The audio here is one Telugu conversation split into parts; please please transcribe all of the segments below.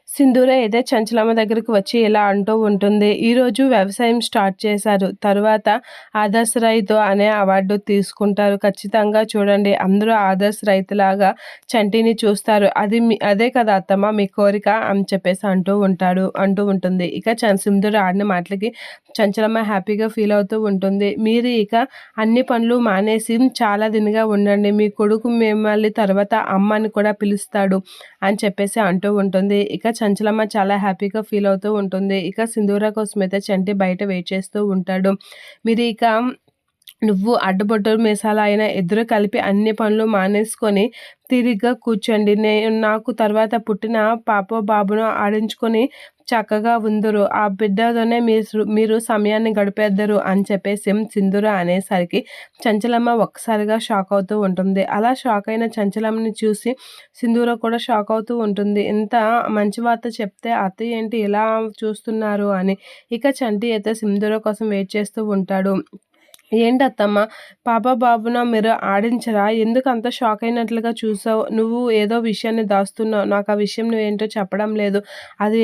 సింధూర అయితే చంచలమ్మ దగ్గరికి వచ్చి ఇలా అంటూ ఉంటుంది. ఈరోజు వ్యవసాయం స్టార్ట్ చేశారు. తరువాత ఆదర్శ్ రైతు అనే అవార్డు తీసుకుంటారు. ఖచ్చితంగా చూడండి. అందరూ ఆదర్శ్ రైతులాగా చంటిని చూస్తారు. అదే కదా అత్తమ్మ మీ కోరిక అని చెప్పేసి అంటూ ఉంటుంది. ఇక సింధూర ఆడిన మాటలకి చంచలమ్మ హ్యాపీగా ఫీల్ అవుతూ ఉంటుంది. మీరు ఇక అన్ని పనులు మానేసి చాలా దినగా ఉండండి. మీ కొడుకు మిమ్మల్ని తర్వాత అమ్మ అని కూడా పిలుస్తాడు అని చెప్పేసి అంటూ ఉంటుంది. ఇక చంచలమ్మ చాలా హ్యాపీగా ఫీల్ అవుతూ ఉంటుంది. ఇక సింధూర కోసమైతే చంటి బయట వెయిట్ చేస్తూ ఉంటాడు. మీరు ఇక నువ్వు అడ్డబొట్టు మీసాలు అయినా ఇద్దరు కలిపి అన్ని పనులు మానేసుకొని తిరిగ్గా కూర్చోండి. నాకు తర్వాత పుట్టిన పాప బాబును ఆడించుకొని చక్కగా ఉందరు. ఆ బిడ్డతోనే మీరు సమయాన్ని గడిపేద్దరు అని చెప్పేసి సింధూర అనేసరికి చంచలమ్మ ఒక్కసారిగా షాక్ అవుతూ ఉంటుంది. అలా షాక్ అయిన చంచలమ్మని చూసి సింధూర కూడా షాక్ అవుతూ ఉంటుంది. ఇంత మంచి వార్త చెప్తే అత్తయ్య ఏంటి ఇలా చూస్తున్నారు అని. ఇక చంటి అయితే సింధూర కోసం వెయిట్ చేస్తూ ఉంటాడు. ఏంటత్తమ్మ పాప బాబున మీరు ఆడించరా? ఎందుకు అంత షాక్ అయినట్లుగా చూసావు? నువ్వు ఏదో విషయాన్ని దాస్తున్నావు. నాకు ఆ విషయం నువ్వేంటో చెప్పడం లేదు. అది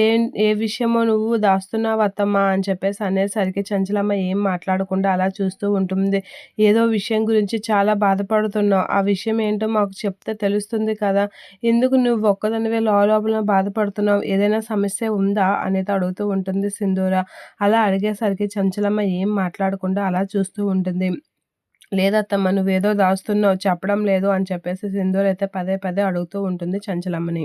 ఏ విషయమో నువ్వు దాస్తున్నావు అత్తమ్మ అని చెప్పేసి అనేసరికి చంచలమ్మ ఏం మాట్లాడకుండా అలా చూస్తూ ఉంటుంది. ఏదో విషయం గురించి చాలా బాధపడుతున్నావు. ఆ విషయం ఏంటో మాకు చెప్తే తెలుస్తుంది కదా! ఎందుకు నువ్వు ఒక్కదానివే లోలోపల బాధపడుతున్నావు? ఏదైనా సమస్య ఉందా? అనేది అడుగుతూ ఉంటుంది సింధూర. అలా అడిగేసరికి చంచలమ్మ ఏం మాట్లాడకుండా అలా చూస్తూ ఉంటుంది. లేదత్తమ్మ నువ్వేదో దాస్తున్నావు చెప్పడం లేదు అని చెప్పేసి సింధూర అయితే పదే పదే అడుగుతూ ఉంటుంది చంచలమ్మని.